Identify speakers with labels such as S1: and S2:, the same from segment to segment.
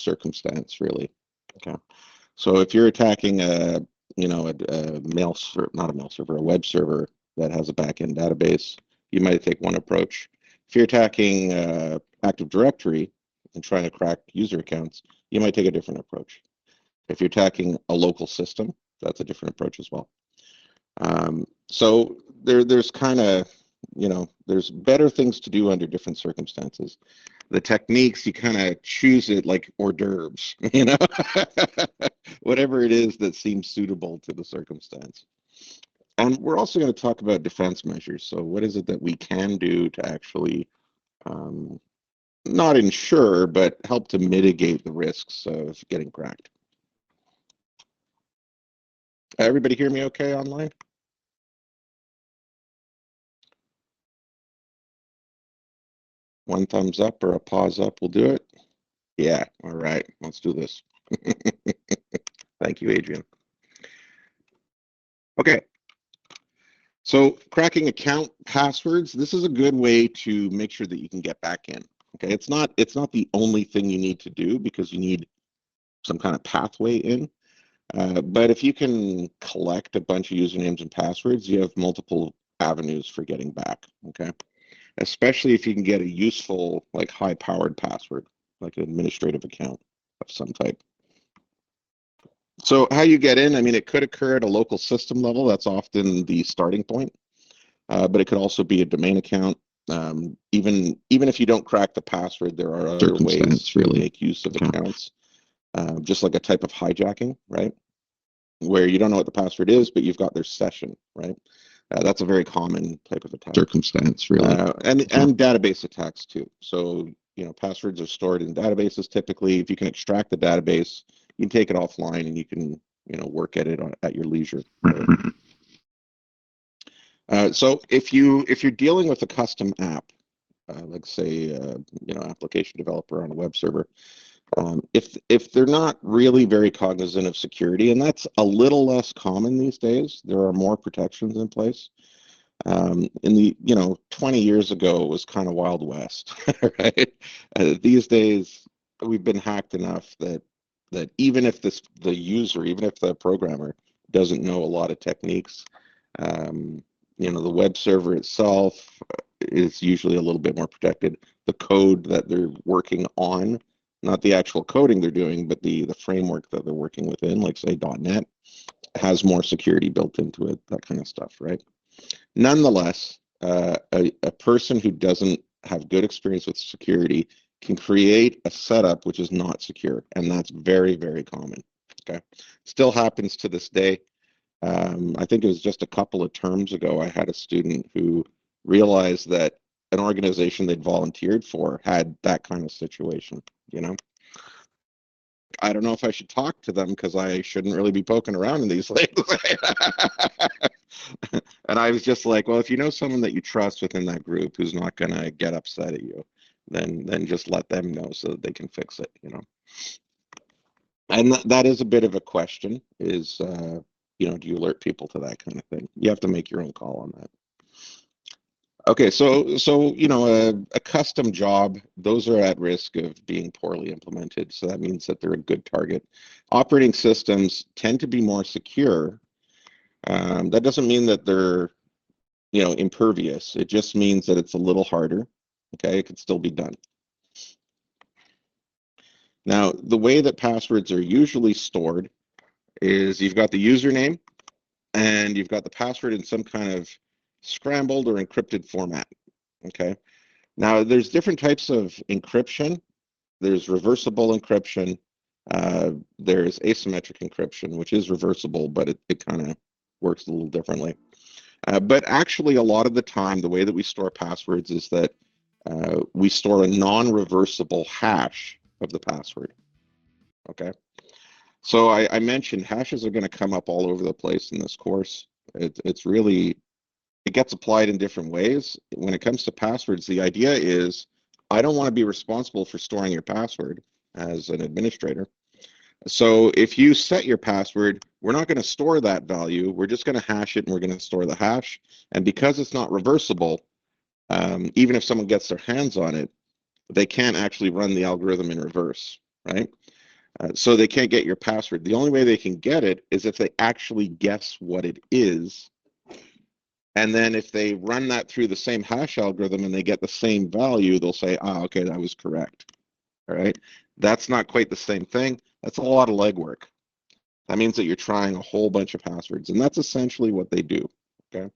S1: circumstance, really. Okay. So if you're attacking a mail server, not a mail server, a web server that has a backend database, you might take one approach. If you're attacking Active Directory and trying to crack user accounts, you might take a different approach. If you're attacking a local system, that's a different approach as well. So there's kind of, there's better things to do under different circumstances. The techniques, you kind of choose it like hors d'oeuvres, whatever it is that seems suitable to the circumstance. And we're also going to talk about defense measures. So what is it that we can do to actually not ensure, but help to mitigate the risks of getting cracked? Everybody hear me okay online? One thumbs up or a pause up will do it. Yeah, all right, let's do this. Thank you, Adrian. Okay, so cracking account passwords, this is a good way to make sure that you can get back in. Okay, it's not the only thing you need to do because you need some kind of pathway in. But if you can collect a bunch of usernames and passwords, you have multiple avenues for getting back. Okay, especially if you can get a useful, like high-powered password, like an administrative account of some type. So how you get in, I mean, it could occur at a local system level. That's often the starting point. But it could also be a domain account. Even if you don't crack the password, there are other ways to really make use of accounts, just like a type of hijacking, right? Where you don't know what the password is, but you've got their session, right? That's a very common type of attack. Circumstance, really. And database attacks too. So, passwords are stored in databases typically. If you can extract the database, you can take it offline and you can, work at it at your leisure. So if you're dealing with a custom app, like say, application developer on a web server, if they're not really very cognizant of security, and that's a little less common these days, there are more protections in place. In the 20 years ago, it was kind of Wild West, right? These days, we've been hacked enough that even if the programmer doesn't know a lot of techniques, the web server itself is usually a little bit more protected. The code that they're working on, not the actual coding they're doing, but the framework that they're working within, like say .NET, has more security built into it, that kind of stuff, right? Nonetheless, a person who doesn't have good experience with security can create a setup which is not secure, and that's very, very common. Okay, still happens to this day. I think it was just a couple of terms ago, I had a student who realized that an organization they'd volunteered for had that kind of situation, I don't know if I should talk to them because I shouldn't really be poking around in these things. And I was just like, well, if you know someone that you trust within that group who's not going to get upset at you, then just let them know so that they can fix it, And that is a bit of a question is, do you alert people to that kind of thing? You have to make your own call on that. Okay, so a custom job, those are at risk of being poorly implemented. So that means that they're a good target. Operating systems tend to be more secure. That doesn't mean that they're, impervious. It just means that it's a little harder. Okay, it could still be done. Now, the way that passwords are usually stored is you've got the username and you've got the password in some kind of scrambled or encrypted format. Okay. Now, there's different types of encryption. There's reversible encryption. There's asymmetric encryption, which is reversible, but it kind of works a little differently. But actually, a lot of the time, the way that we store passwords is that we store a non-reversible hash of the password. Okay. So I mentioned hashes are going to come up all over the place in this course. It's really, it gets applied in different ways. When it comes to passwords, the idea is I don't want to be responsible for storing your password as an administrator. So if you set your password, we're not going to store that value. We're just going to hash it and we're going to store the hash. And because it's not reversible, even if someone gets their hands on it, they can't actually run the algorithm in reverse, right? So they can't get your password. The only way they can get it is if they actually guess what it is. And then if they run that through the same hash algorithm and they get the same value, they'll say, ah, okay, that was correct. All right. That's not quite the same thing. That's a lot of legwork. That means that you're trying a whole bunch of passwords, and that's essentially what they do. Okay.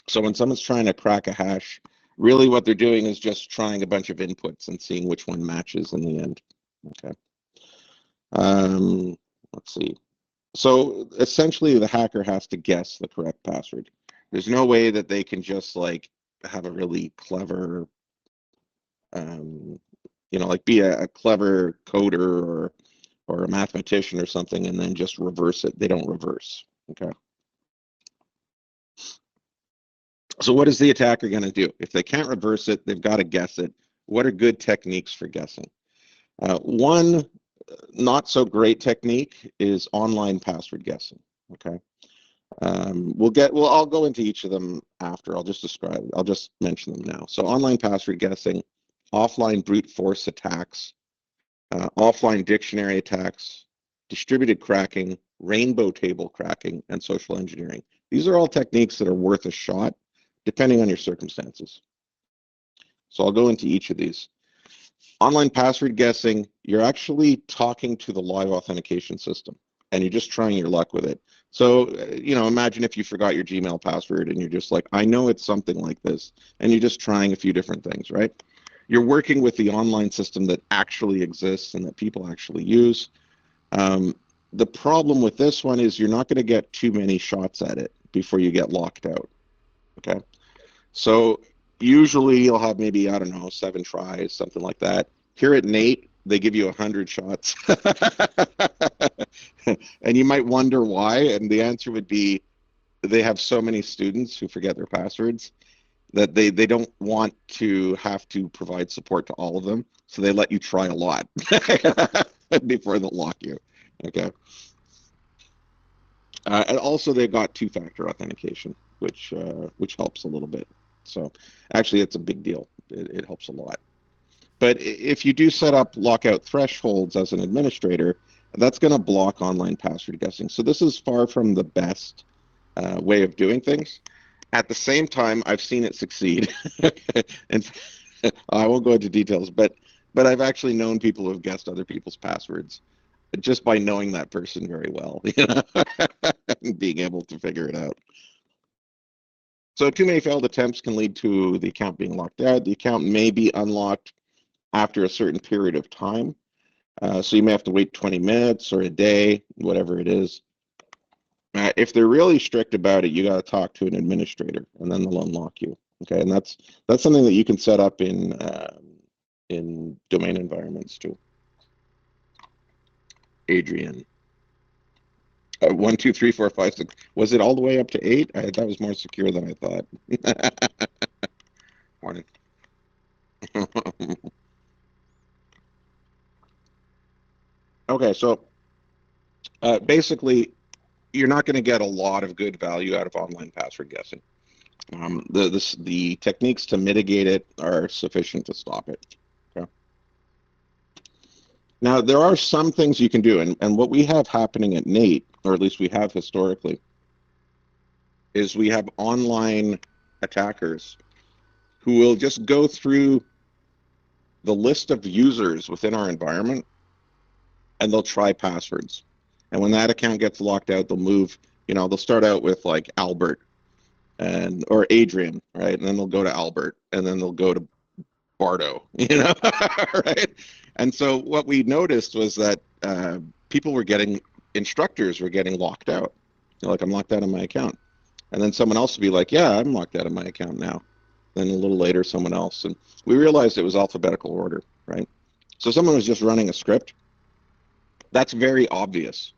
S1: So when someone's trying to crack a hash, really what they're doing is just trying a bunch of inputs and seeing which one matches in the end. Okay. Let's see. So essentially, the hacker has to guess the correct password. There's no way that they can just like have a really clever, um, like be a clever coder or a mathematician or something, and then just reverse it. They don't reverse. Okay. So what is the attacker going to do? If they can't reverse it, they've got to guess it. What are good techniques for guessing? One not so great technique is online password guessing. Okay. I'll go into each of them after. I'll just mention them now. So online password guessing, offline brute force attacks, offline dictionary attacks, distributed cracking, rainbow table cracking, and social engineering. These are all techniques that are worth a shot, depending on your circumstances. So I'll go into each of these. Online password guessing, you're actually talking to the live authentication system, and you're just trying your luck with it. So, imagine if you forgot your Gmail password and you're just like, I know it's something like this, and you're just trying a few different things, right? You're working with the online system that actually exists and that people actually use. The problem with this one is you're not going to get too many shots at it before you get locked out, okay? So usually you'll have maybe, I don't know, 7 tries, something like that. Here at NAIT, they give you 100 shots. And you might wonder why, and the answer would be they have so many students who forget their passwords that they don't want to have to provide support to all of them, so they let you try a lot before they'll lock you. Okay. And also they've got two-factor authentication, which helps a little bit. So actually, it's a big deal. It helps a lot. But if you do set up lockout thresholds as an administrator, that's going to block online password guessing. So this is far from the best way of doing things. At the same time, I've seen it succeed. And I won't go into details, but I've actually known people who have guessed other people's passwords just by knowing that person very well, and being able to figure it out. So too many failed attempts can lead to the account being locked out. The account may be unlocked after a certain period of time. So you may have to wait 20 minutes or a day, whatever it is. If they're really strict about it, you got to talk to an administrator, and then they'll unlock you. Okay, and that's something that you can set up in domain environments too. Adrian. 1, 2, 3, 4, 5, 6. Was it all the way up to 8? That was more secure than I thought. Morning. Okay, so basically, you're not going to get a lot of good value out of online password guessing. The techniques to mitigate it are sufficient to stop it. Okay. Now, there are some things you can do, and what we have happening at NAIT, or at least we have historically, is we have online attackers who will just go through the list of users within our environment, and they'll try passwords. And when that account gets locked out, they'll move, they'll start out with like Albert or Adrian, right? And then they'll go to Albert, and then they'll go to Bardo, right? And so what we noticed was that instructors were getting locked out. Like, I'm locked out of my account. And then someone else would be like, yeah, I'm locked out of my account now. Then a little later, someone else. And we realized it was alphabetical order, right? So someone was just running a script. That's very obvious.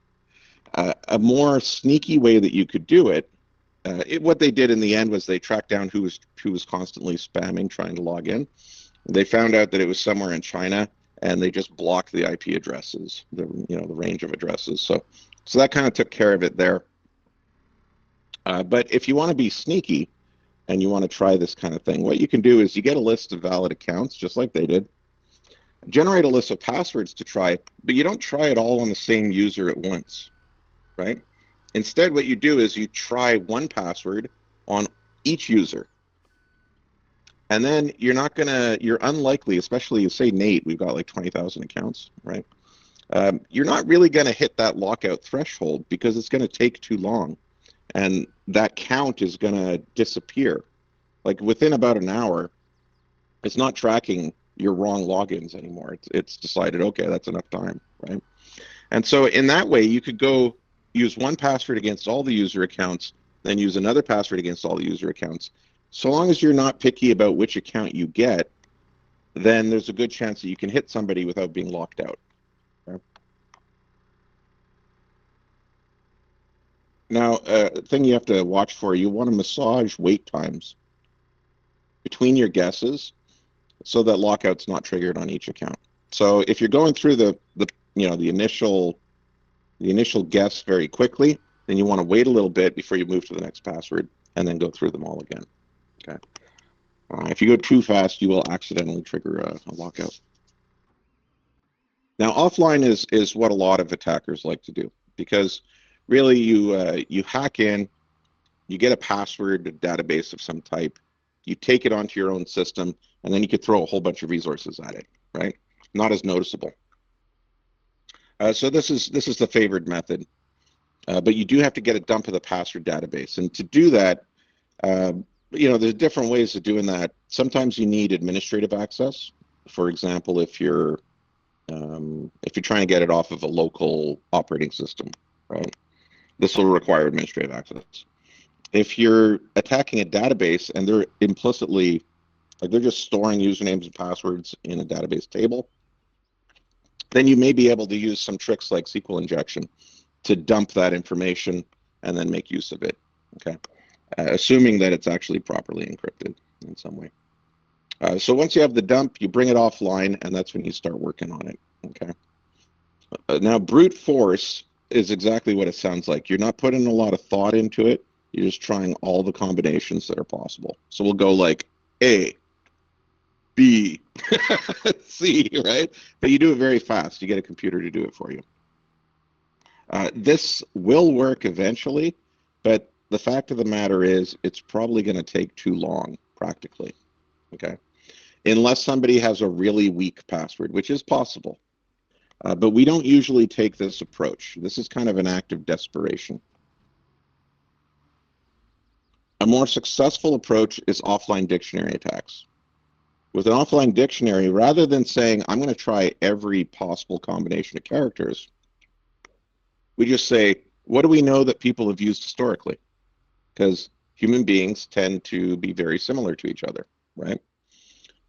S1: A more sneaky way that you could do it, what they did in the end was they tracked down who was constantly spamming, trying to log in. They found out that it was somewhere in China, and they just blocked the IP addresses, the range of addresses. So that kind of took care of it there. But if you want to be sneaky and you want to try this kind of thing, what you can do is you get a list of valid accounts, just like they did, generate a list of passwords to try, but you don't try it all on the same user at once, right? Instead, what you do is you try one password on each user. And then you're unlikely, especially you say Nate, we've got like 20,000 accounts, right? You're not really going to hit that lockout threshold because it's going to take too long. And that count is going to disappear. Like within about an hour, it's not tracking your wrong logins anymore. It's decided, okay, that's enough time, right? And so in that way, you could go use one password against all the user accounts, then use another password against all the user accounts. So long as you're not picky about which account you get, then there's a good chance that you can hit somebody without being locked out. Okay? Now, thing you have to watch for, you want to massage wait times between your guesses so that lockout's not triggered on each account. So if you're going through the initial guess very quickly, then you want to wait a little bit before you move to the next password and then go through them all again. Okay. If you go too fast, you will accidentally trigger a lockout. Now, offline is what a lot of attackers like to do because really you hack in, you get a password, a database of some type, you take it onto your own system, and then you could throw a whole bunch of resources at it, right? Not as noticeable. So this is the favored method, but you do have to get a dump of the password database, and to do that, uh, there's different ways of doing that. Sometimes you need administrative access. For example, if you're trying to get it off of a local operating system, right? This will require administrative access. If you're attacking a database and they're implicitly, like they're just storing usernames and passwords in a database table, then you may be able to use some tricks like SQL injection to dump that information and then make use of it, okay? Assuming that it's actually properly encrypted in some way. So once you have the dump, you bring it offline, and that's when you start working on it, okay? Now, brute force is exactly what it sounds like. You're not putting a lot of thought into it. You're just trying all the combinations that are possible. So we'll go like A, B, C, right? But you do it very fast. You get a computer to do it for you. This will work eventually, but the fact of the matter is it's probably going to take too long, practically, okay? Unless somebody has a really weak password, which is possible. But we don't usually take this approach. This is kind of an act of desperation. A more successful approach is offline dictionary attacks. With an offline dictionary, rather than saying, I'm going to try every possible combination of characters, we just say, what do we know that people have used historically? Because human beings tend to be very similar to each other, right?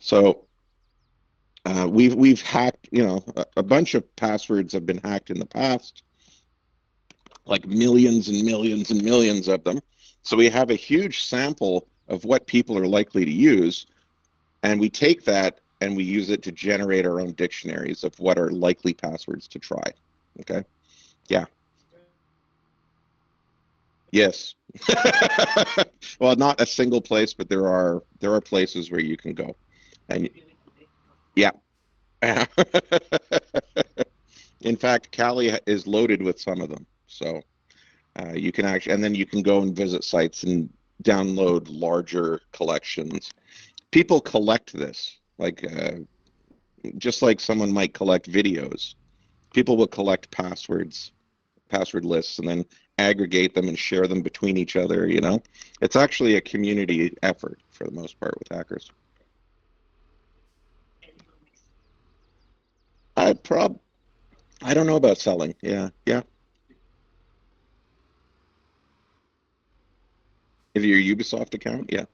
S1: So we've hacked, a bunch of passwords have been hacked in the past, like millions and millions and millions of them. So we have a huge sample of what people are likely to use, and we take that and we use it to generate our own dictionaries of what are likely passwords to try. Okay? Yeah. Yes. Well, not a single place, but there are places where you can go. And yeah. In fact, Kali is loaded with some of them. So you can actually, and then you can go and visit sites and download larger collections. People collect this, like just like someone might collect videos. People will collect password lists, and then aggregate them and share them between each other. It's actually a community effort for the most part with hackers. I prob I don't know about selling. Yeah, yeah. If your Ubisoft account, yeah.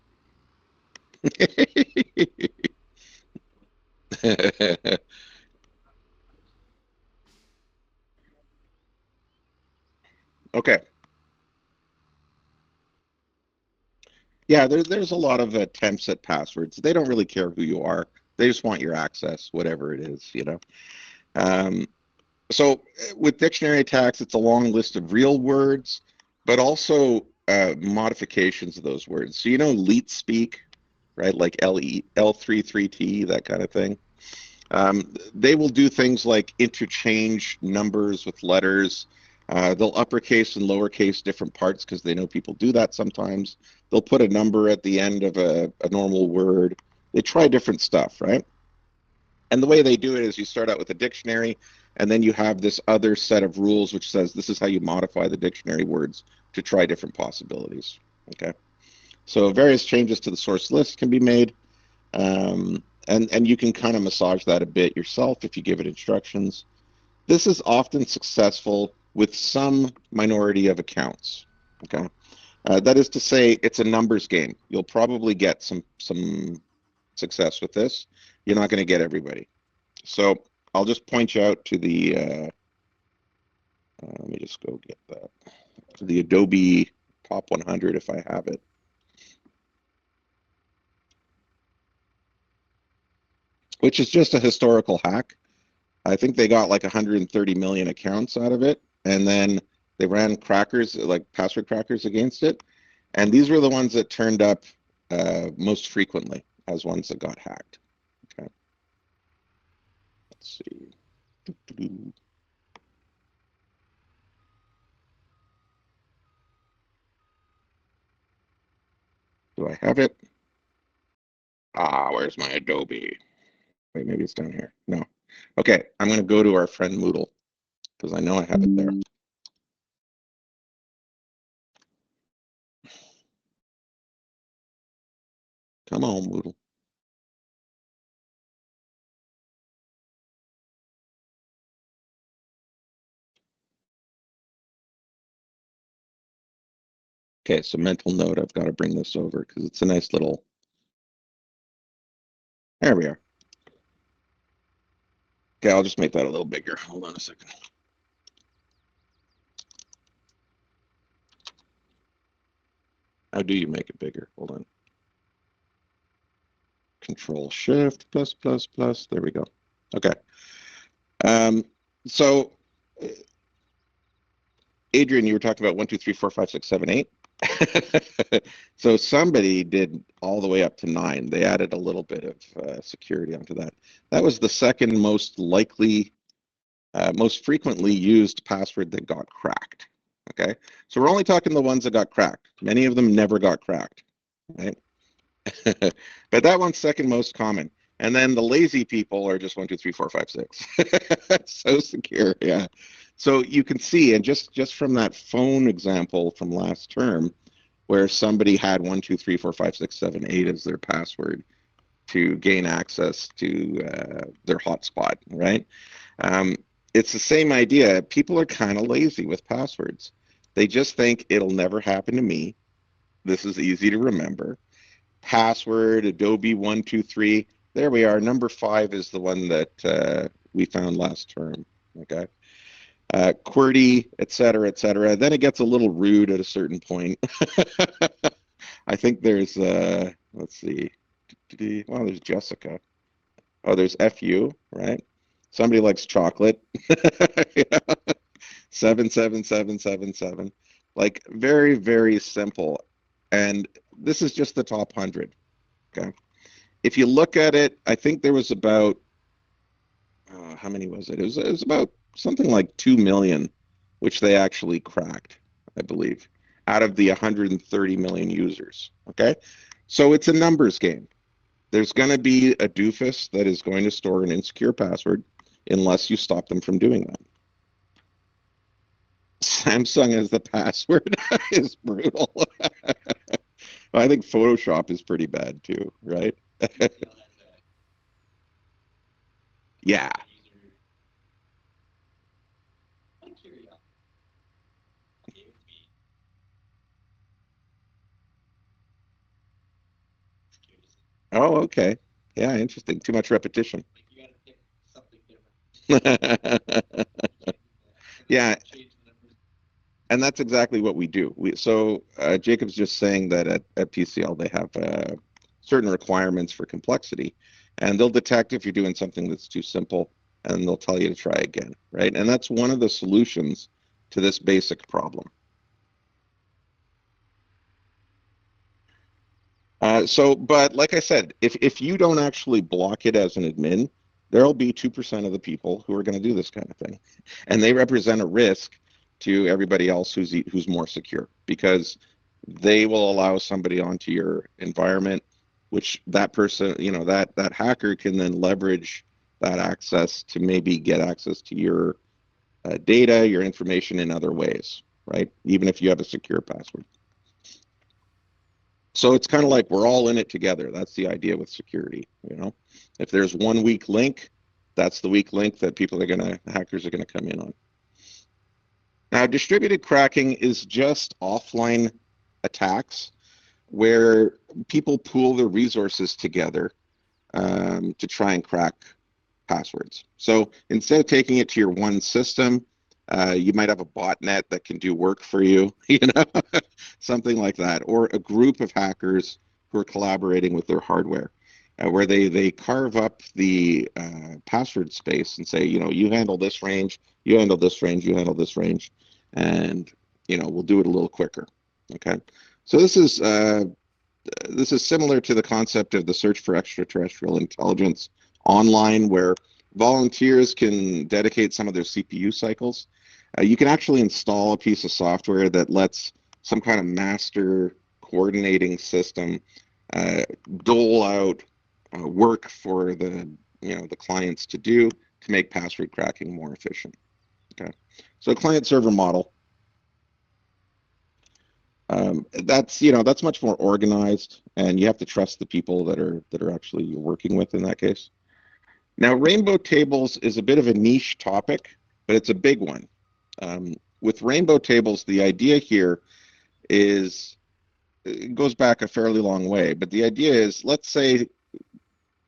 S1: Okay. Yeah, there's a lot of attempts at passwords. They don't really care who you are. They just want your access, whatever it is. Um, so with dictionary attacks, it's a long list of real words, but also modifications of those words. So leet speak, right? Like L33T, that kind of thing. They will do things like interchange numbers with letters. They'll uppercase and lowercase different parts because they know people do that sometimes. They'll put a number at the end of a normal word. They try different stuff, right? And the way they do it is you start out with a dictionary, and then you have this other set of rules which says this is how you modify the dictionary words to try different possibilities. Okay, so various changes to the source list can be made, and you can kind of massage that a bit yourself if you give it instructions. This is often successful with some minority of accounts. Okay, that is to say, it's a numbers game. You'll probably get some success with this. You're not going to get everybody. So I'll just point you out to the, let me just go get that, to the Adobe Top 100 if I have it. Which is just a historical hack. I think they got like 130 million accounts out of it, and then they ran crackers, like password crackers against it. And these were the ones that turned up most frequently as ones that got hacked. Okay. Let's see. Do I have it? Where's my Adobe? Wait, maybe it's down here. No. Okay, I'm going to go to our friend Moodle because I know I have it there. Come on, Moodle. Okay, so mental note, I've got to bring this over because it's a nice little. There we are. Okay, I'll just make that a little bigger. Hold on a second. How do you make it bigger? Hold on. Control Shift plus plus plus. There we go. Okay. So Adrian, you were talking about 1, 2, 3, 4, 5, 6, 7, 8. So somebody did all the way up to 9. They added a little bit of security onto that. That was the second most likely, most frequently used password that got cracked. Okay, so we're only talking the ones that got cracked. Many of them never got cracked, right? But that one's second most common. And then the lazy people are just 1, 2, 3, 4, 5, 6. So secure, yeah. So you can see, and just from that phone example from last term, where somebody had 1, 2, 3, 4, 5, 6, 7, 8 as their password to gain access to their hotspot, right? It's the same idea. People are kind of lazy with passwords. They just think it'll never happen to me. This is easy to remember. Password, Adobe 1, 2, 3. There we are. Number 5 is the one that we found last term. Okay. QWERTY, et cetera, et cetera. Then it gets a little rude at a certain point. I think there's, let's see. Well, there's Jessica. Oh, there's FU, right? Somebody likes chocolate. 77777. Like very, very simple. And this is just the top 100. Okay. If you look at it, I think there was about, how many was it? It was about something like 2 million, which they actually cracked, I believe, out of the 130 million users. Okay. So it's a numbers game. There's going to be a doofus that is going to store an insecure password unless you stop them from doing that. Samsung as the password is brutal. I think Photoshop is pretty bad too, right? Yeah. Oh, okay. Yeah, interesting. Too much repetition. Yeah, and that's exactly what we do. Jacob's just saying that at PCL they have certain requirements for complexity, and they'll detect if you're doing something that's too simple, and they'll tell you to try again, right? And that's one of the solutions to this basic problem. But like I said, if you don't actually block it as an admin, there'll be 2% of the people who are going to do this kind of thing. And they represent a risk to everybody else who's more secure, because they will allow somebody onto your environment, which that person, that hacker can then leverage that access to maybe get access to your data, your information in other ways, right? Even if you have a secure password. So it's kind of like we're all in it together. That's the idea with security. If there's one weak link, that's the weak link that hackers are gonna come in on. Now, distributed cracking is just offline attacks where people pool their resources together to try and crack passwords. So instead of taking it to your one system, you might have a botnet that can do work for you, something like that, or a group of hackers who are collaborating with their hardware, where they carve up the password space and say, you handle this range, you handle this range, you handle this range, and we'll do it a little quicker. Okay, so this is similar to the concept of the search for extraterrestrial intelligence online, where volunteers can dedicate some of their CPU cycles. You can actually install a piece of software that lets some kind of master coordinating system dole out work for the clients to do to make password cracking more efficient. Okay, so client server model. That's much more organized, and you have to trust the people that are actually you're working with in that case. Now, rainbow tables is a bit of a niche topic, but it's a big one. With rainbow tables, the idea here is, it goes back a fairly long way, but the idea is, let's say,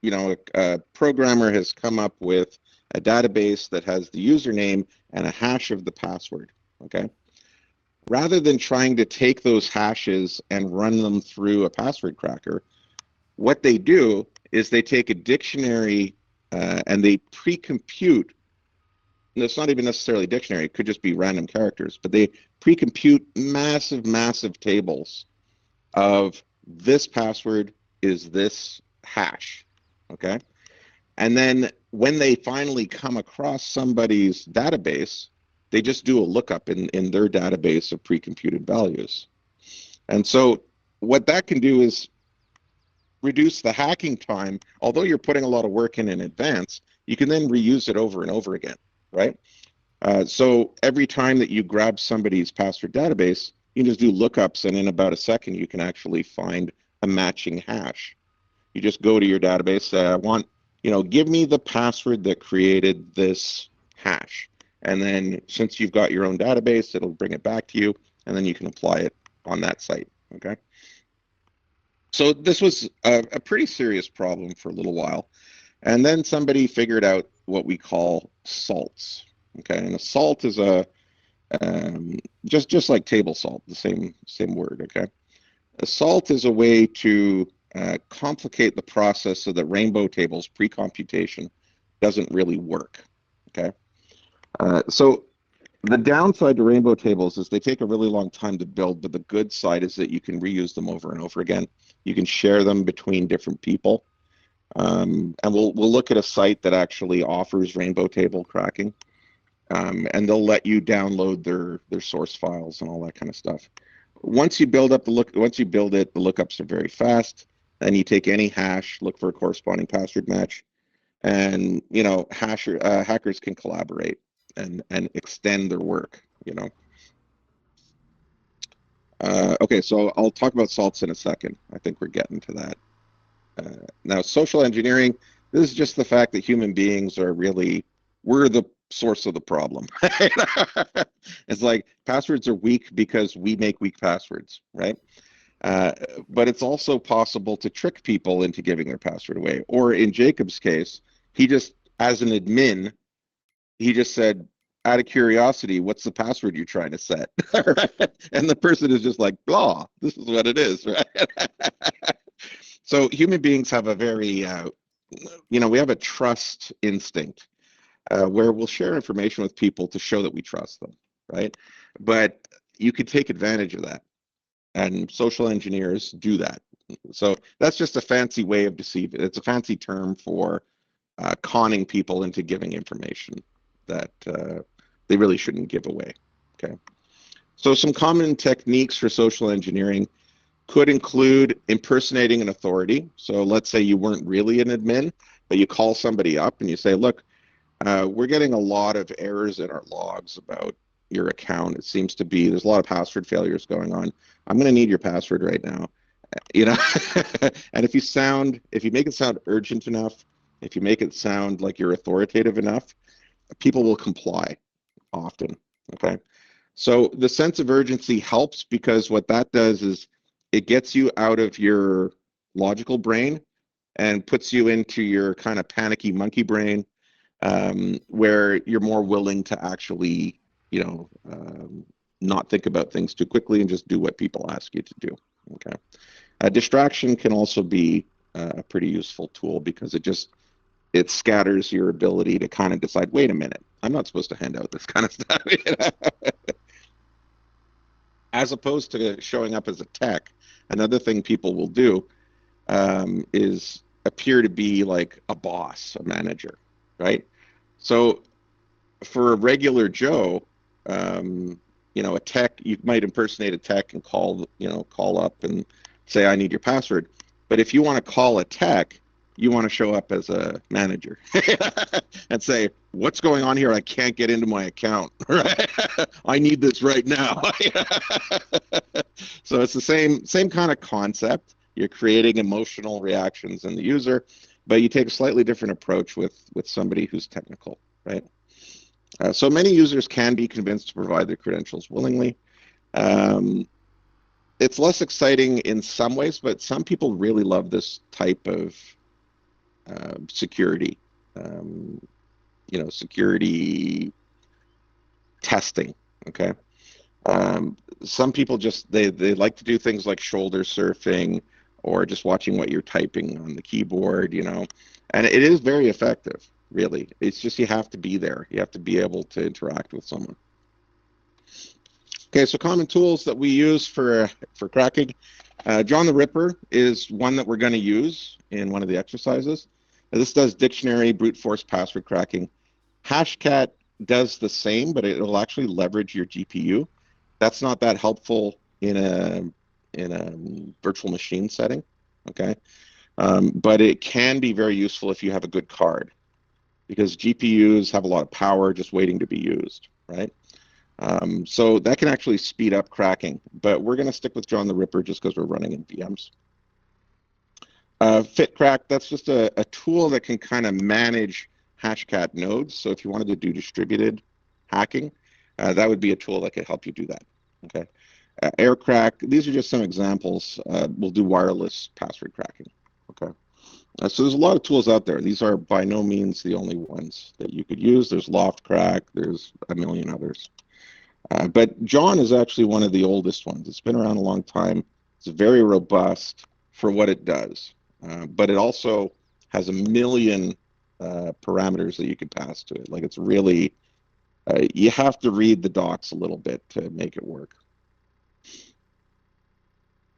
S1: a programmer has come up with a database that has the username and a hash of the password, okay? Rather than trying to take those hashes and run them through a password cracker, what they do is they take a dictionary and they pre-compute. It's not even necessarily dictionary, it could just be random characters, but they pre-compute massive tables of this password is this hash, okay? And then when they finally come across somebody's database, they just do a lookup in their database of pre-computed values. And so what that can do is reduce the hacking time. Although you're putting a lot of work in advance, you can then reuse it over and over again, right? So every time that you grab somebody's password database, you can just do lookups, and in about a second, you can actually find a matching hash. You just go to your database, say, I want, give me the password that created this hash. And then since you've got your own database, it'll bring it back to you, and then you can apply it on that site, okay? So this was a pretty serious problem for a little while. And then somebody figured out what we call salts, okay? And a salt is just like table salt, the same word, okay? A salt is a way to complicate the process so that rainbow tables pre-computation doesn't really work, okay? So the downside to rainbow tables is they take a really long time to build, but the good side is that you can reuse them over and over again. You can share them between different people. And we'll look at a site that actually offers rainbow table cracking, and they'll let you download their source files and all that kind of stuff. Once you build it, the lookups are very fast. Then you take any hash, look for a corresponding password match, and hackers can collaborate and extend their work. Okay, so I'll talk about salts in a second. I think we're getting to that. Now, social engineering, this is just the fact that human beings we're the source of the problem. It's like passwords are weak because we make weak passwords, right? But it's also possible to trick people into giving their password away. Or in Jacob's case, he just, as an admin, he just said, out of curiosity, what's the password you're trying to set? And the person is just like, blah, this is what it is, right? So human beings have a very, we have a trust instinct where we'll share information with people to show that we trust them, right? But you could take advantage of that. And social engineers do that. So that's just a fancy way of deceiving. It's a fancy term for conning people into giving information that they really shouldn't give away. Okay. So some common techniques for social engineering could include impersonating an authority. So let's say you weren't really an admin, but you call somebody up and you say, look, we're getting a lot of errors in our logs about your account. It seems to be there's a lot of password failures going on. I'm going to need your password right now. You know, and if you make it sound urgent enough, if you make it sound like you're authoritative enough, people will comply often. Okay. So the sense of urgency helps because what that does is it gets you out of your logical brain and puts you into your kind of panicky monkey brain, where you're more willing to actually, not think about things too quickly and just do what people ask you to do. Okay. Distraction can also be a pretty useful tool because it scatters your ability to kind of decide, wait a minute, I'm not supposed to hand out this kind of stuff. As opposed to showing up as a tech, another thing people will do is appear to be like a boss, a manager, right? So for a regular Joe, a tech, you might impersonate a tech and call up and say, I need your password. But if you want to call a tech, you want to show up as a manager and say, what's going on here? I can't get into my account. Right? I need this right now. So it's the same kind of concept. You're creating emotional reactions in the user, but you take a slightly different approach with somebody who's technical, right? So many users can be convinced to provide their credentials willingly. It's less exciting in some ways, but some people really love this type of security, security testing. Okay. Some people they like to do things like shoulder surfing or just watching what you're typing on the keyboard, and it is very effective, really. It's just you have to be there. You have to be able to interact with someone. Okay, so common tools that we use for cracking. John the Ripper is one that we're going to use in one of the exercises. Now, this does dictionary brute force password cracking. Hashcat does the same, but it'll actually leverage your GPU. That's not that helpful in a virtual machine setting, okay? But it can be very useful if you have a good card, because GPUs have a lot of power just waiting to be used, right? So that can actually speed up cracking, but we're going to stick with John the Ripper just because we're running in VMs. FitCrack, that's just a tool that can kind of manage Hashcat nodes. So if you wanted to do distributed hacking, that would be a tool that could help you do that. Okay. AirCrack, these are just some examples. We'll do wireless password cracking. Okay. So there's a lot of tools out there. These are by no means the only ones that you could use. There's LoftCrack. There's a million others. But John is actually one of the oldest ones. It's been around a long time. It's very robust for what it does. But it also has a million parameters that you could pass to it. Like, it's really, you have to read the docs a little bit to make it work.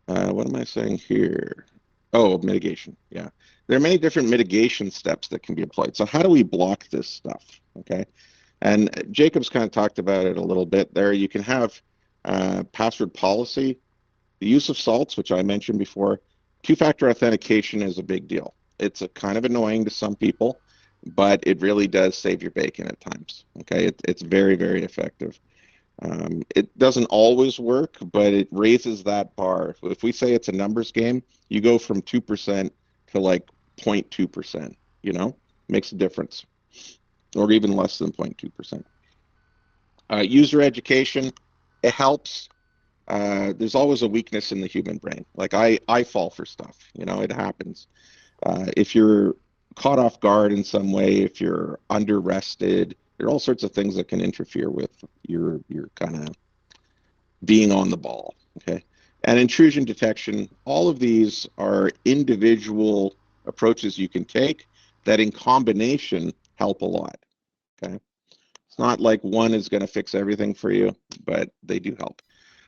S1: What am I saying here? Oh, mitigation. Yeah. There are many different mitigation steps that can be applied. So how do we block this stuff? Okay. And Jacob's kind of talked about it a little bit there. You can have password policy, the use of salts, which I mentioned before. Two-factor authentication is a big deal. It's a kind of annoying to some people, but it really does save your bacon at times. Okay, it's very, very effective. It doesn't always work, but it raises that bar. If we say it's a numbers game, you go from 2% to like 0.2%, makes a difference, or even less than 0.2%. User education, it helps. There's always a weakness in the human brain. Like, I fall for stuff, it happens. If you're caught off guard in some way, if you're under rested, there are all sorts of things that can interfere with your kind of being on the ball, okay? And intrusion detection, all of these are individual approaches you can take that in combination help a lot, okay? It's not like one is going to fix everything for you, but they do help.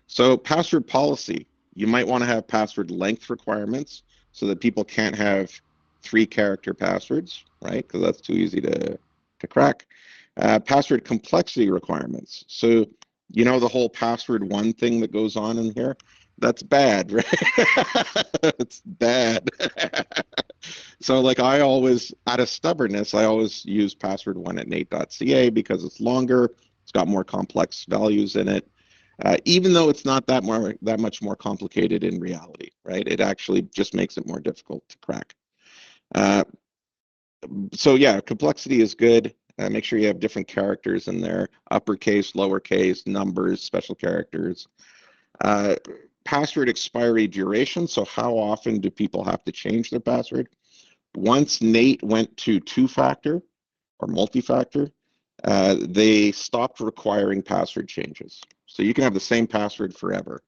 S1: So password policy, you might want to have password length requirements so that people can't have 3-character passwords, right? Because that's too easy to crack. Password complexity requirements. So you know the whole password one thing that goes on in here? That's bad, right? It's bad. So like I always, out of stubbornness, I always use password one at nate.ca because it's longer, it's got more complex values in it. Even though it's not that much more complicated in reality, right? It actually just makes it more difficult to crack. So yeah, complexity is good. Make sure you have different characters in there, uppercase, lowercase, numbers, special characters. Uh, Password expiry duration. So how often do people have to change their password? Once Nate went to 2-factor or multi-factor, they stopped requiring password changes. So you can have the same password forever,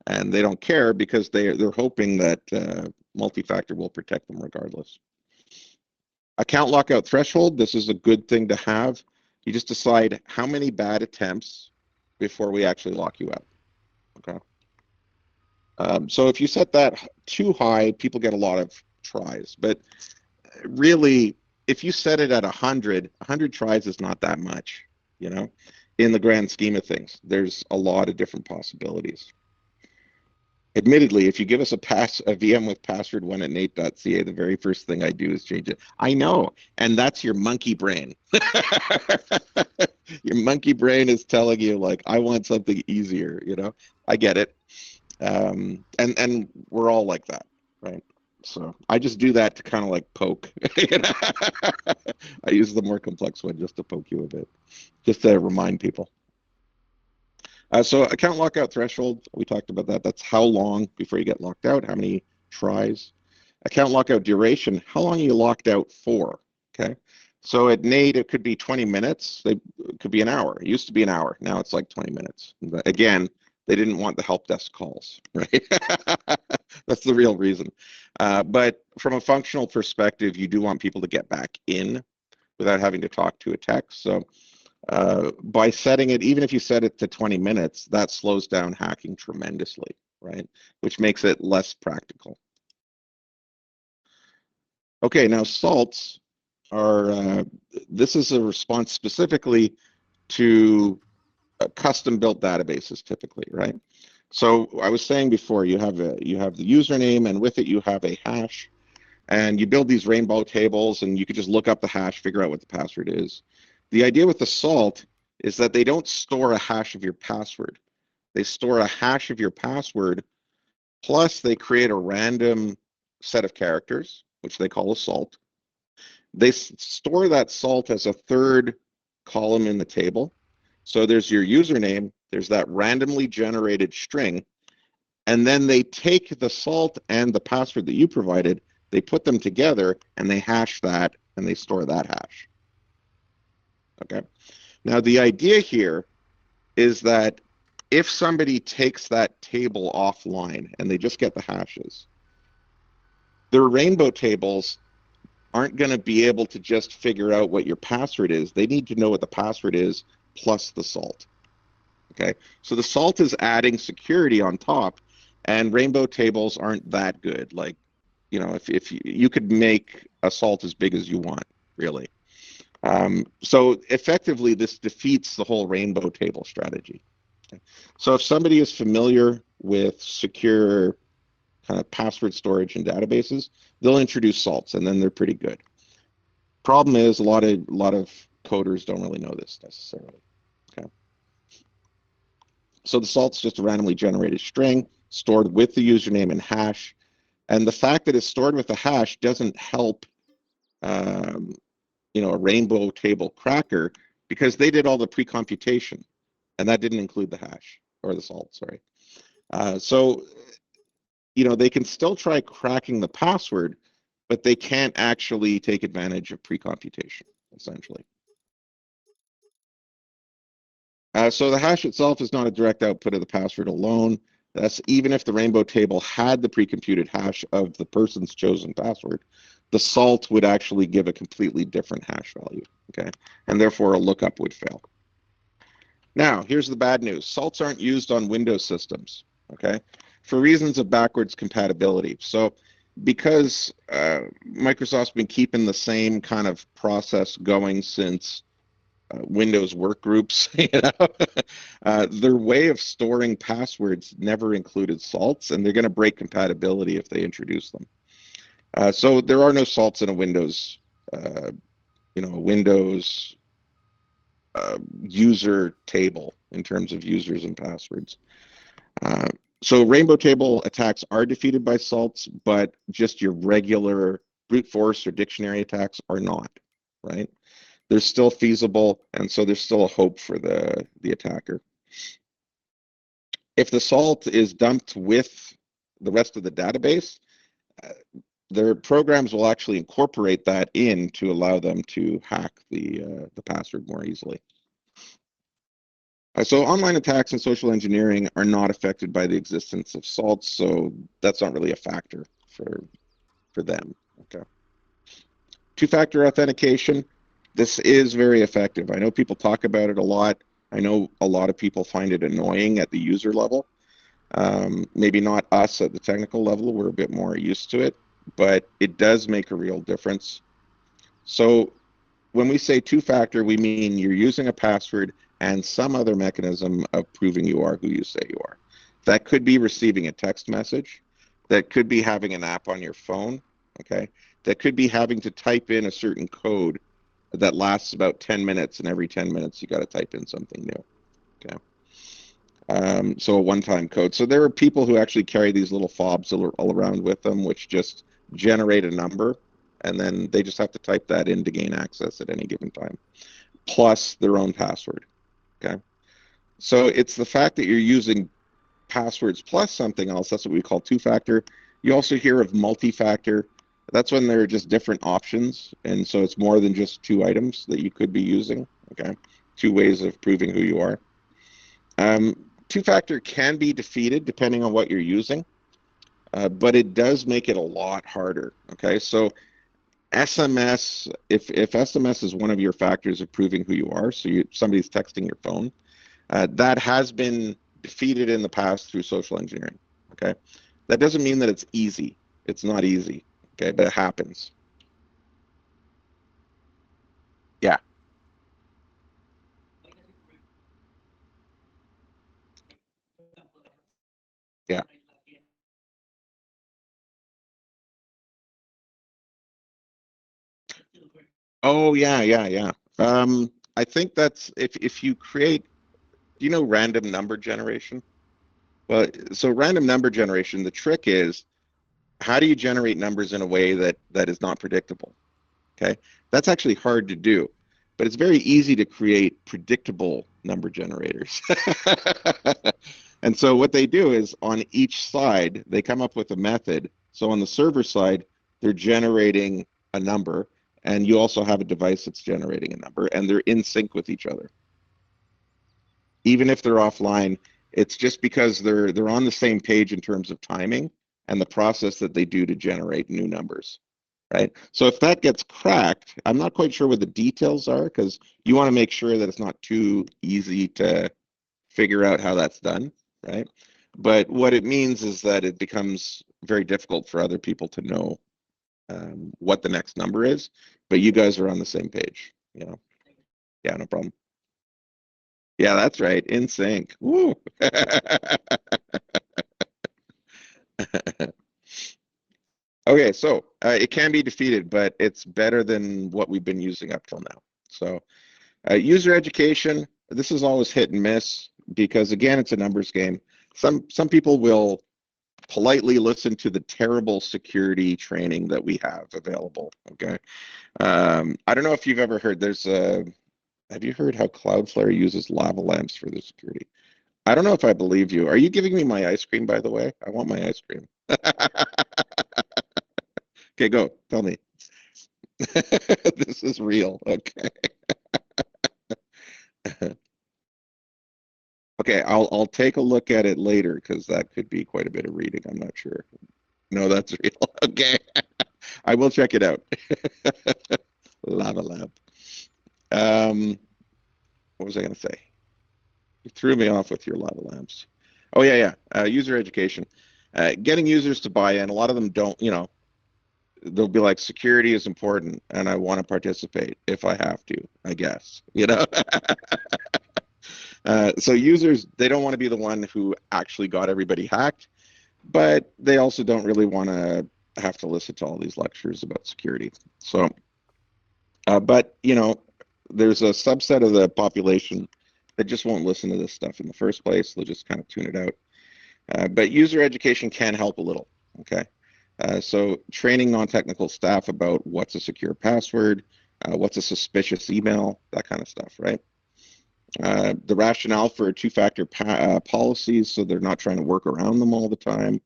S1: and they don't care because they're hoping that multi-factor will protect them regardless. Account lockout threshold. This is a good thing to have. You just decide how many bad attempts before we actually lock you out. Okay. So if you set that too high, people get a lot of tries. But really, if you set it at 100 tries is not that much, you know, in the grand scheme of things. There's a lot of different possibilities. Admittedly, if you give us a VM with password one at nate.ca, the very first thing I do is change it. I know, and that's your monkey brain. Your monkey brain is telling you, like, I want something easier, you know? I get it. And we're all like that, right? So I just do that to kind of like poke. I use the more complex one just to poke you a bit, just to remind people. So account lockout threshold, we talked about that. That's how long before you get locked out, how many tries. Account lockout duration, how long are you locked out for? Okay. So at Nate, it could be 20 minutes. It could be an hour. It used to be an hour. Now it's like 20 minutes. But again, they didn't want the help desk calls, right? That's the real reason. But from a functional perspective, you do want people to get back in without having to talk to a tech. So by setting it, even if you set it to 20 minutes, that slows down hacking tremendously, right? Which makes it less practical. Okay, now salts are, this is a response specifically to custom-built databases typically, right? So I was saying before, you have the username, and with it you have a hash, and you build these rainbow tables, and you could just look up the hash, figure out what the password is. The idea with the salt is that they don't store a hash of your password. They store a hash of your password, plus they create a random set of characters, which they call a salt. They store that salt as a third column in the table. So there's your username, there's that randomly generated string, and then they take the salt and the password that you provided, they put them together, and they hash that, and they store that hash. Okay. Now, the idea here is that if somebody takes that table offline and they just get the hashes, their rainbow tables aren't going to be able to just figure out what your password is. They need to know what the password is plus the salt. Okay, so the salt is adding security on top, and rainbow tables aren't that good. Like, you know, if you could make a salt as big as you want, really. So effectively, this defeats the whole rainbow table strategy. Okay. So if somebody is familiar with secure kind of password storage and databases, they'll introduce salts, and then they're pretty good. Problem is, a lot of coders don't really know this necessarily. Okay. So the salt's just a randomly generated string stored with the username and hash, and the fact that it's stored with the hash doesn't help you know, a rainbow table cracker because they did all the pre-computation, and that didn't include the hash or the salt, sorry. So, you know, they can still try cracking the password, but they can't actually take advantage of pre-computation, essentially. So the hash itself is not a direct output of the password alone. That's even if the rainbow table had the pre-computed hash of the person's chosen password, the salt would actually give a completely different hash value, okay? And therefore a lookup would fail. Now, here's the bad news. Salts aren't used on Windows systems, okay? For reasons of backwards compatibility. So because Microsoft's been keeping the same kind of process going since Windows workgroups, their way of storing passwords never included salts, and they're going to break compatibility if they introduce them. So there are no salts in a Windows, Windows user table in terms of users and passwords. So rainbow table attacks are defeated by salts, but just your regular brute force or dictionary attacks are not, right? They're still feasible, and so there's still a hope for the attacker. If the salt is dumped with the rest of the database, their programs will actually incorporate that in to allow them to hack the password more easily. So online attacks and social engineering are not affected by the existence of salts, so that's not really a factor for them. Okay. Two-factor authentication. This is very effective. I know people talk about it a lot. I know a lot of people find it annoying at the user level. Maybe not us at the technical level. We're a bit more used to it, but it does make a real difference. So when we say two-factor, we mean you're using a password and some other mechanism of proving you are who you say you are. That could be receiving a text message. That could be having an app on your phone, okay? That could be having to type in a certain code that lasts about 10 minutes, and every 10 minutes you got to type in something new, okay? So a one-time code. So there are people who actually carry these little fobs all around with them, which just generate a number, and then they just have to type that in to gain access at any given time, plus their own password, okay? So it's the fact that you're using passwords plus something else. That's what we call two-factor. You also hear of multi-factor. That's when there are just different options, and so it's more than just two items that you could be using, okay? Two ways of proving who you are. Two-factor can be defeated depending on what you're using, but it does make it a lot harder, okay? So SMS, if SMS is one of your factors of proving who you are, so somebody's texting your phone, that has been defeated in the past through social engineering, okay? That doesn't mean that it's easy. It's not easy, okay, but it happens. Yeah. Yeah. Oh, yeah, yeah, yeah. I think that's if you create, do you know random number generation? Well, so random number generation, the trick is how do you generate numbers in a way that is not predictable? Okay, that's actually hard to do, but it's very easy to create predictable number generators. And so what they do is on each side, they come up with a method. So on the server side, they're generating a number, and you also have a device that's generating a number, and they're in sync with each other. Even if they're offline, it's just because they're on the same page in terms of timing and the process that they do to generate new numbers, right? So if that gets cracked, I'm not quite sure what the details are because you want to make sure that it's not too easy to figure out how that's done, right? But what it means is that it becomes very difficult for other people to know what the next number is, but you guys are on the same page, you know? Yeah, no problem. Yeah, that's right. In sync. Woo. Okay, so it can be defeated, but it's better than what we've been using up till now. So user education, this is always hit and miss because again, it's a numbers game. Some people will politely listen to the terrible security training that we have available. Okay, I don't know if you've ever heard. Have you heard how Cloudflare uses lava lamps for the security? I don't know if I believe you. Are you giving me my ice cream, by the way? I want my ice cream. Okay, go. Tell me. This is real. Okay. Okay, I'll take a look at it later because that could be quite a bit of reading. I'm not sure. No, that's real. Okay. I will check it out. Lava Lab. Um, what was I going to say? You threw me off with your lava lamps. Oh yeah, yeah. User education. Getting users to buy in. A lot of them don't. they'll be like, security is important and I want to participate if I have to, I guess, you know. So users, they don't want to be the one who actually got everybody hacked, but they also don't really want to have to listen to all these lectures about security. So, but you know, there's a subset of the population that just won't listen to this stuff in the first place. They'll just kind of tune it out. But user education can help a little. Okay. So training non-technical staff about what's a secure password, what's a suspicious email, that kind of stuff, right? The rationale for two-factor policies, so they're not trying to work around them all the time.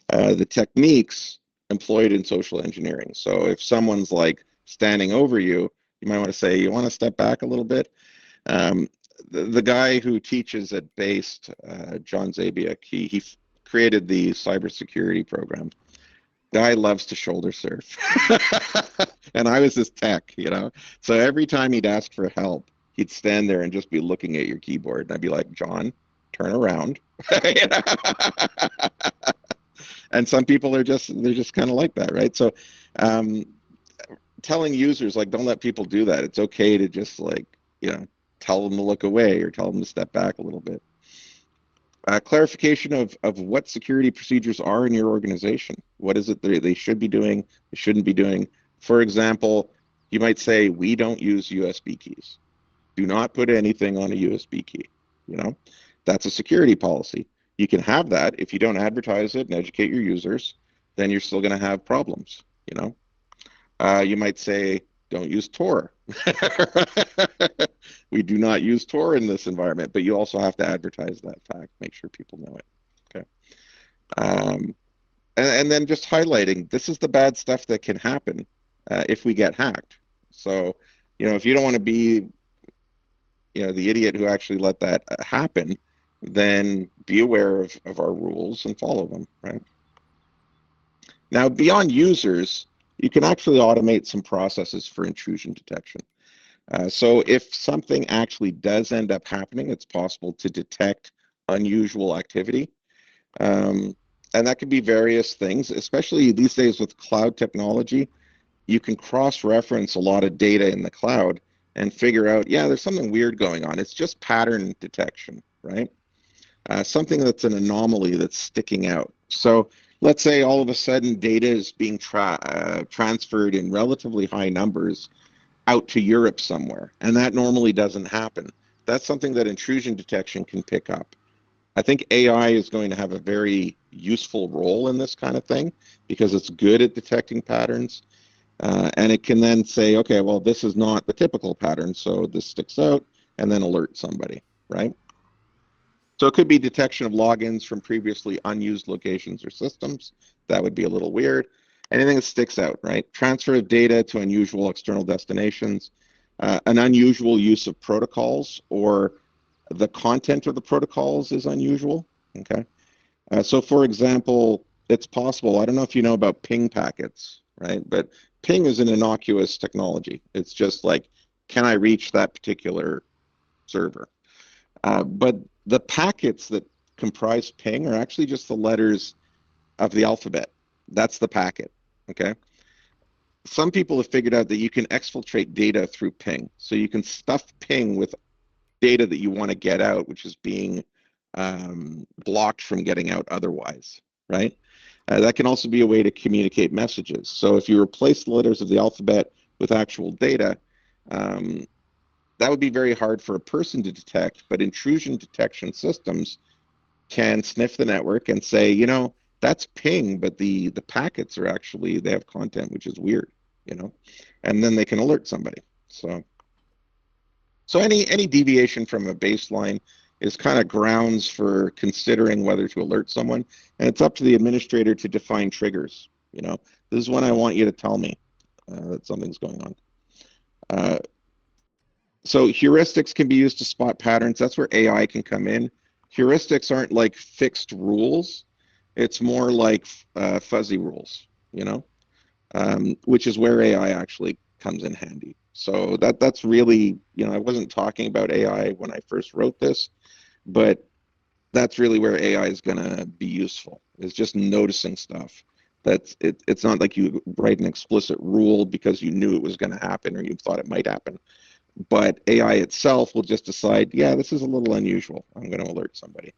S1: The techniques employed in social engineering. So if someone's like standing over you, you might want to say, you want to step back a little bit. The guy who teaches at BAST, John Zabiak, he created the cybersecurity program. Guy loves to shoulder surf. And I was his tech, you know. So every time he'd ask for help, he'd stand there and just be looking at your keyboard. And I'd be like, John, turn around. And some people are they're just kind of like that, right? So telling users, like, don't let people do that. It's okay to just, like, you know, tell them to look away or tell them to step back a little bit. Clarification of what security procedures are in your organization. What is it they should be doing, they shouldn't be doing? For example, you might say, we don't use USB keys. Do not put anything on a USB key. You know, that's a security policy. You can have that. If you don't advertise it and educate your users, then you're still going to have problems, you know. You might say, don't use Tor. We do not use Tor in this environment, but you also have to advertise that fact, make sure people know it. Okay. And then just highlighting, this is the bad stuff that can happen if we get hacked. So, you know, if you don't want to be, you know, the idiot who actually let that happen, then be aware of our rules and follow them, right? Now, beyond users, you can actually automate some processes for intrusion detection. So if something actually does end up happening, it's possible to detect unusual activity. And that could be various things, especially these days with cloud technology. You can cross-reference a lot of data in the cloud and figure out, yeah, there's something weird going on. It's just pattern detection, right? Something that's an anomaly that's sticking out. So let's say all of a sudden data is being transferred in relatively high numbers out to Europe somewhere, and that normally doesn't happen. That's something that intrusion detection can pick up. I think AI is going to have a very useful role in this kind of thing because it's good at detecting patterns, and it can then say, okay, well, this is not the typical pattern, so this sticks out, and then alert somebody, right? So it could be detection of logins from previously unused locations or systems. That would be a little weird. Anything that sticks out, right? Transfer of data to unusual external destinations, an unusual use of protocols, or the content of the protocols is unusual, okay? So for example, it's possible, I don't know if you know about ping packets, right? But ping is an innocuous technology. It's just like, can I reach that particular server? But the packets that comprise ping are actually just the letters of the alphabet. That's the packet, okay? Some people have figured out that you can exfiltrate data through ping. So you can stuff ping with data that you want to get out, which is being blocked from getting out otherwise, right? That can also be a way to communicate messages. So if you replace the letters of the alphabet with actual data, that would be very hard for a person to detect, but intrusion detection systems can sniff the network and say, you know, that's ping, but the packets are actually, they have content which is weird, you know, and then they can alert somebody. So any deviation from a baseline is kind of grounds for considering whether to alert someone, and it's up to the administrator to define triggers. You know, this is when I want you to tell me that something's going on. So heuristics can be used to spot patterns. That's where AI can come in. Heuristics aren't like fixed rules. It's more like fuzzy rules, you know, which is where AI actually comes in handy. So that's really, you know, I wasn't talking about AI when I first wrote this, but that's really where AI is going to be useful, is just noticing stuff. It's not like you write an explicit rule because you knew it was going to happen or you thought it might happen. But AI itself will just decide, yeah, this is a little unusual. I'm going to alert somebody.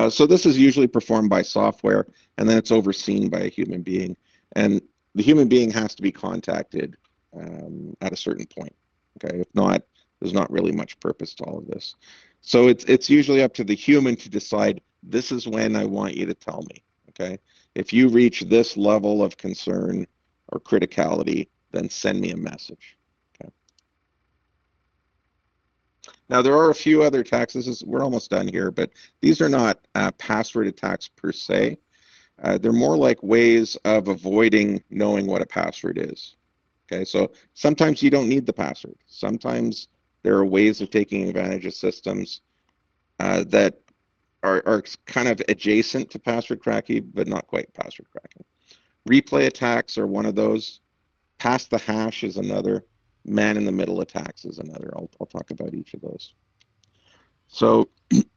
S1: So this is usually performed by software, and then it's overseen by a human being. And the human being has to be contacted at a certain point. Okay, if not, there's not really much purpose to all of this. So it's usually up to the human to decide, this is when I want you to tell me. Okay, if you reach this level of concern or criticality, then send me a message. Okay. Now, there are a few other attacks. We're almost done here, but these are not password attacks per se. They're more like ways of avoiding knowing what a password is. Okay, so sometimes you don't need the password. Sometimes there are ways of taking advantage of systems that are kind of adjacent to password cracking, but not quite password cracking. Replay attacks are one of those. Pass the hash is another. Man-in-the-middle attacks is another. I'll talk about each of those. So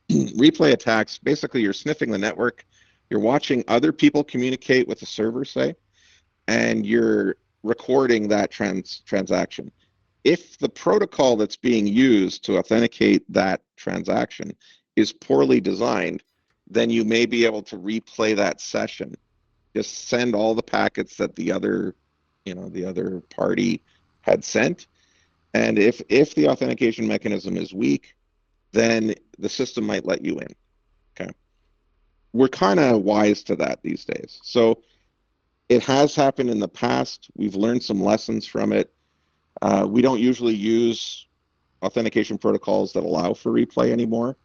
S1: replay attacks, basically you're sniffing the network, you're watching other people communicate with the server, say, and you're recording that transaction. If the protocol that's being used to authenticate that transaction is poorly designed, then you may be able to replay that session. Just send all the packets that the other party had sent. And if the authentication mechanism is weak, then the system might let you in. Okay. We're kind of wise to that these days. So it has happened in the past. We've learned some lessons from it. We don't usually use authentication protocols that allow for replay anymore,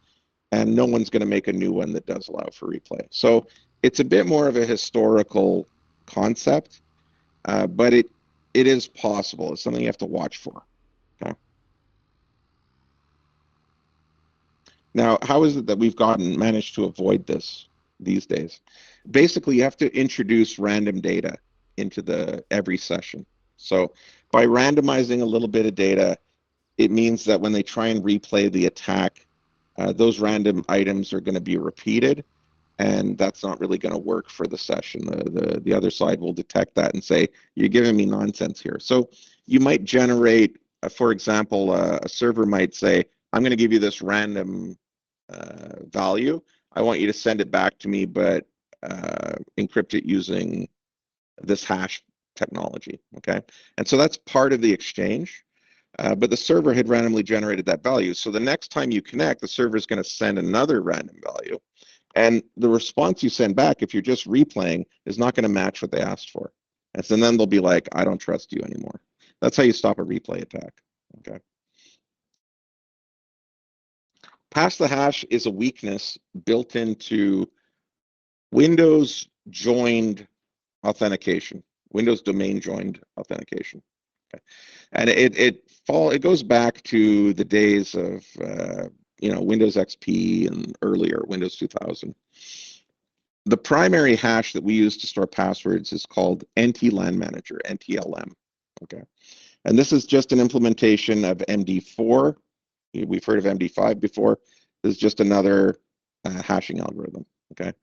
S1: and no one's going to make a new one that does allow for replay. So it's a bit more of a historical concept, but it is possible. It's something you have to watch for. Okay. Now, how is it that we've managed to avoid this these days? Basically, you have to introduce random data into every session. So by randomizing a little bit of data, it means that when they try and replay the attack, those random items are going to be repeated, and that's not really going to work for the session. The other side will detect that and say, you're giving me nonsense here. So you might generate, for example, a server might say, I'm going to give you this random value. I want you to send it back to me, but encrypt it using this hash technology. Okay, and so that's part of the exchange. But the server had randomly generated that value. So the next time you connect, the server is going to send another random value. And the response you send back, if you're just replaying, is not going to match what they asked for. And so then they'll be like, I don't trust you anymore. That's how you stop a replay attack. Okay. Pass the hash is a weakness built into Windows joined authentication, Windows domain joined authentication. Okay. And it goes back to the days of Windows XP and earlier, Windows 2000. The primary hash that we use to store passwords is called NT-LAN Manager, NTLM. Okay, and this is just an implementation of MD4. We've heard of MD5 before. This is just another hashing algorithm. Okay,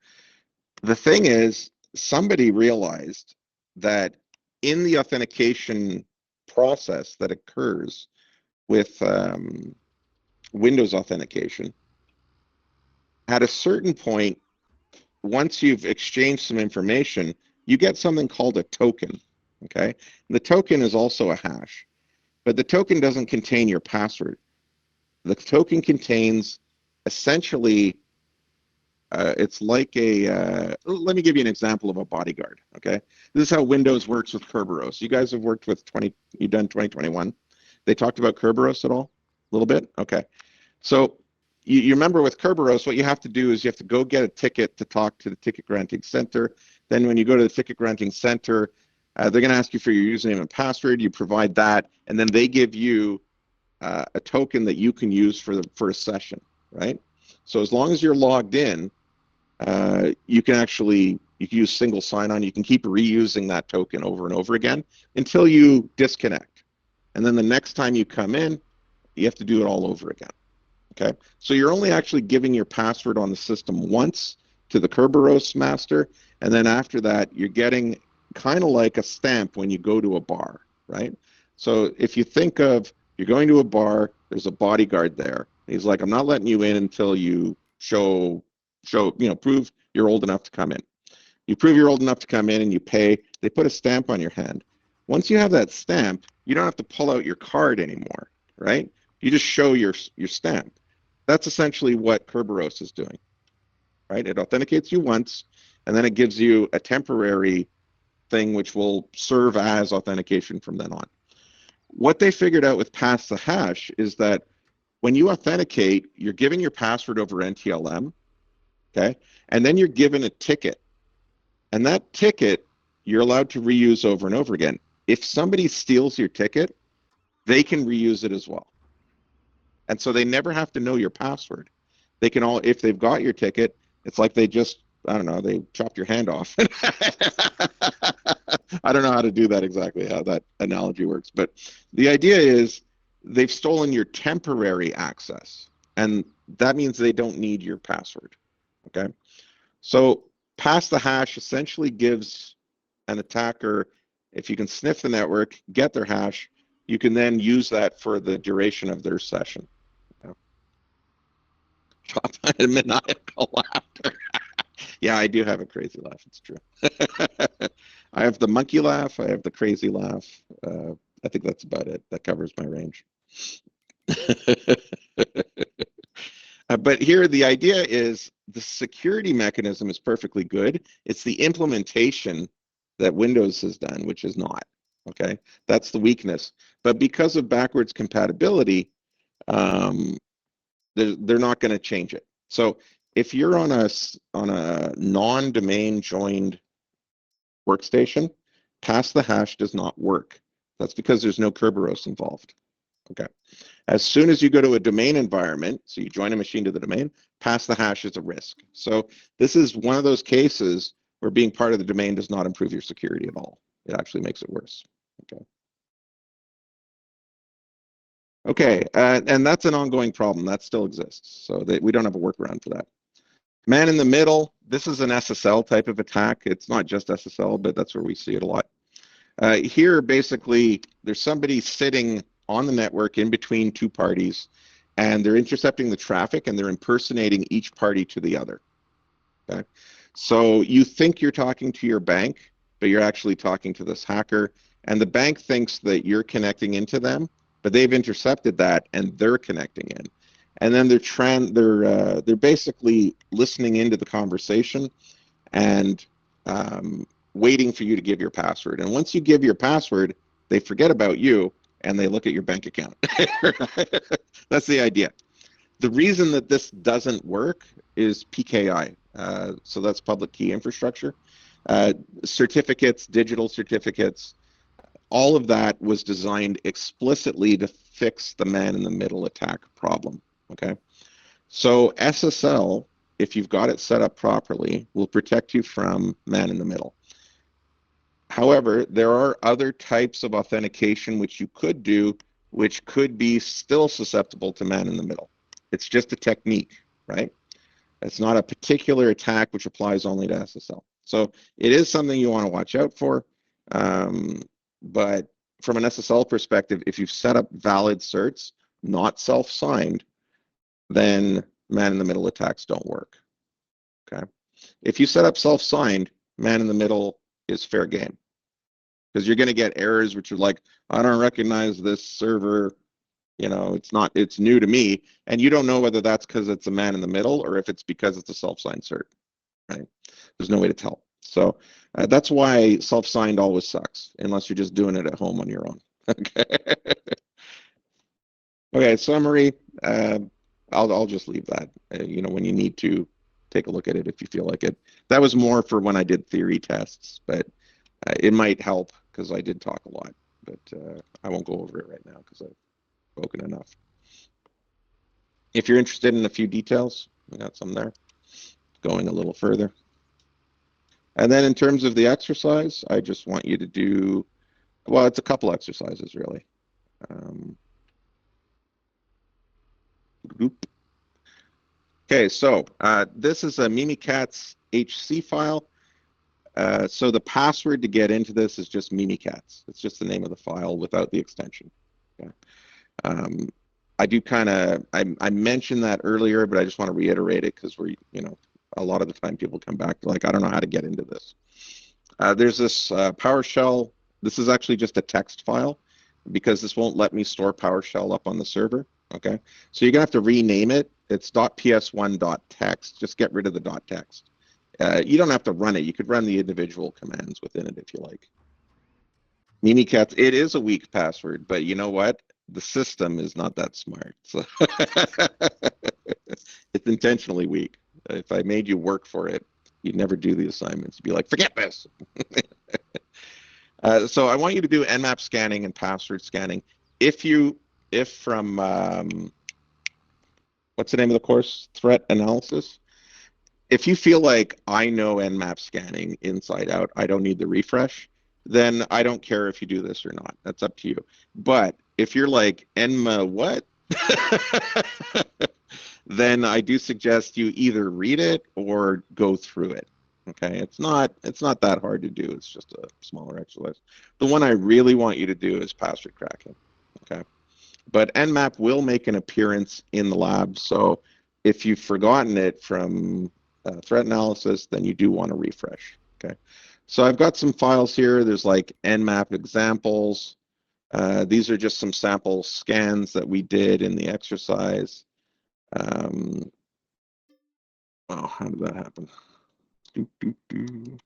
S1: the thing is, somebody realized that in the authentication process that occurs with Windows authentication, at a certain point, once you've exchanged some information, you get something called a token. Okay, and the token is also a hash, but the token doesn't contain your password. The token contains essentially it's like let me give you an example of a bodyguard. Okay, this is how Windows works with Kerberos. You guys have worked with you've done 2021. They talked about Kerberos at all? A little bit? Okay. So you remember with Kerberos, what you have to do is you have to go get a ticket to talk to the ticket granting center. Then when you go to the ticket granting center, they're going to ask you for your username and password. You provide that, and then they give you a token that you can use for a session, right? So as long as you're logged in, you can use single sign-on. You can keep reusing that token over and over again until you disconnect. And then the next time you come in, you have to do it all over again. Okay, so you're only actually giving your password on the system once to the Kerberos master, and then after that, you're getting kind of like a stamp when you go to a bar, right? So if you think of you're going to a bar, there's a bodyguard there. He's like, I'm not letting you in until you prove you're old enough to come in. You prove you're old enough to come in and you pay. They put a stamp on your hand. Once you have that stamp, you don't have to pull out your card anymore, right? You just show your stamp. That's essentially what Kerberos is doing, right? It authenticates you once, and then it gives you a temporary thing which will serve as authentication from then on. What they figured out with Pass the Hash is that when you authenticate, you're giving your password over NTLM, okay? And then you're given a ticket. And that ticket, you're allowed to reuse over and over again. If somebody steals your ticket, they can reuse it as well. And so they never have to know your password. They can all, if they've got your ticket, it's like they just, I don't know, they chopped your hand off. I don't know how to do that exactly, how that analogy works. But the idea is they've stolen your temporary access. And that means they don't need your password. Okay. So Pass the Hash essentially gives an attacker, if you can sniff the network, get their hash, you can then use that for the duration of their session. Maniacal laughter. Yeah, I do have a crazy laugh. It's true. I have the monkey laugh. I have the crazy laugh. I think that's about it. That covers my range. But here, the idea is the security mechanism is perfectly good. It's the implementation that Windows has done, which is not. Okay, that's the weakness. But because of backwards compatibility, they're not going to change it. So if you're on a non-domain joined workstation, Pass the Hash does not work. That's because there's no Kerberos involved. Okay. As soon as you go to a domain environment, so you join a machine to the domain, Pass the Hash is a risk. So this is one of those cases where being part of the domain does not improve your security at all. It actually makes it worse. Okay. Okay, and that's an ongoing problem. That still exists. So we don't have a workaround for that. Man in the middle, this is an SSL type of attack. It's not just SSL, but that's where we see it a lot. Here, basically, there's somebody sitting on the network in between two parties, and they're intercepting the traffic, and they're impersonating each party to the other. Okay? So you think you're talking to your bank, but you're actually talking to this hacker, and the bank thinks that you're connecting into them, but they've intercepted that, and they're connecting in. And then they're basically listening into the conversation and waiting for you to give your password. And once you give your password, they forget about you and they look at your bank account. That's the idea. The reason that this doesn't work is PKI. So that's public key infrastructure. Certificates, digital certificates, all of that was designed explicitly to fix the man-in-the-middle attack problem. Okay, so SSL, if you've got it set up properly, will protect you from man-in-the-middle. However, there are other types of authentication which you could do, which could be still susceptible to man-in-the-middle. It's just a technique, right? It's not a particular attack which applies only to SSL. So it is something you want to watch out for. But from an SSL perspective, if you've set up valid certs, not self-signed, then man-in-the-middle attacks don't work. Okay. If you set up self-signed, man-in-the-middle is fair game, because you're going to get errors which are like, I don't recognize this server. You know, it's new to me, and you don't know whether that's because it's a man-in-the-middle or if it's because it's a self-signed cert. Right? There's no way to tell. So that's why self-signed always sucks, unless you're just doing it at home on your own. Okay. Okay. Summary. I'll just leave that. You know, when you need to take a look at it, if you feel like it. That was more for when I did theory tests, but it might help because I did talk a lot. But I won't go over it right now because I've spoken enough. If you're interested in a few details, we got some there. Going a little further. And then in terms of the exercise, I just want you to do, well, it's a couple exercises really. Okay, so this is a Mimikatz HC file. So the password to get into this is just Mimikatz. It's just the name of the file without the extension. Okay. I do I mentioned that earlier, but I just want to reiterate it because a lot of the time people come back to like, I don't know how to get into this. There's this PowerShell. This is actually just a text file because this won't let me store PowerShell up on the server. Okay, so you're gonna have to rename it. It's .ps1.text. Just get rid of the .text. You don't have to run it. You could run the individual commands within it if you like. Mimikatz, it is a weak password, but you know what? The system is not that smart. So it's intentionally weak. If I made you work for it, you'd never do the assignments. You'd be like, forget this. So I want you to do Nmap scanning and password scanning. If from, what's the name of the course? Threat analysis. If you feel like I know Nmap scanning inside out, I don't need the refresh, then I don't care if you do this or not. That's up to you. But if you're like, Enma what? Then I do suggest you either read it or go through it. Okay, it's not that hard to do. It's just a smaller exercise. The one I really want you to do is password cracking. Okay, but Nmap will make an appearance in the lab. So if you've forgotten it from threat analysis, then you do want to refresh. Okay, so I've got some files here. There's like Nmap examples. These are just some sample scans that we did in the exercise. Oh, how did that happen? Do, do, do.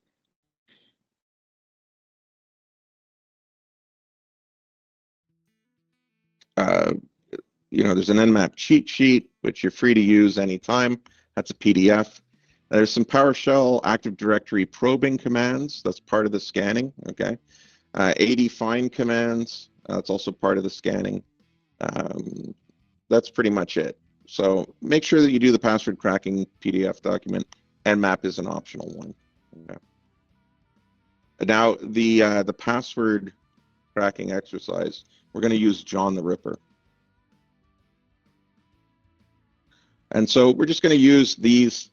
S1: There's an Nmap cheat sheet, which you're free to use anytime. That's a PDF. There's some PowerShell Active Directory probing commands. That's part of the scanning, okay? AD find commands. That's also part of the scanning. That's pretty much it. So make sure that you do the password cracking PDF document. Nmap is an optional one. Okay. Now, the password cracking exercise, we're going to use John the Ripper. And so we're just going to use these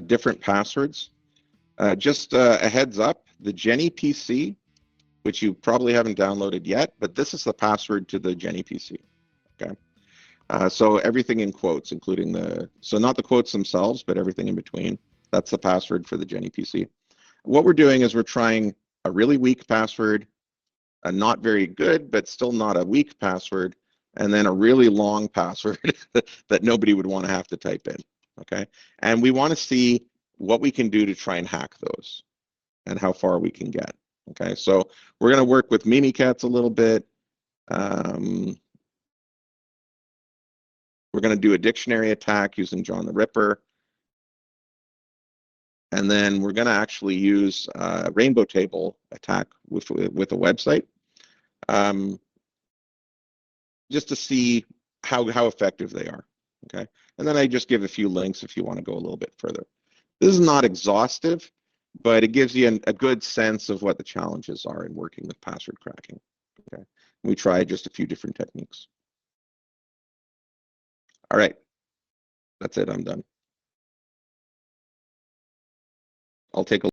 S1: different passwords. Just a heads up, the Jenny PC, which you probably haven't downloaded yet, but this is the password to the Jenny PC. Okay. So everything in quotes, including so not the quotes themselves, but everything in between. That's the password for the Jenny PC. What we're doing is we're trying a really weak password, a not very good, but still not a weak password, and then a really long password that nobody would want to have to type in, okay? And we want to see what we can do to try and hack those and how far we can get, okay? So we're going to work with Mimikatz a little bit. We're going to do a dictionary attack using John the Ripper. And then we're going to actually use a rainbow table attack with a website. Just to see how effective they are, okay? And then I just give a few links if you want to go a little bit further. This is not exhaustive, but it gives you a good sense of what the challenges are in working with password cracking, okay? We tried just a few different techniques. All right, that's it, I'm done. I'll take a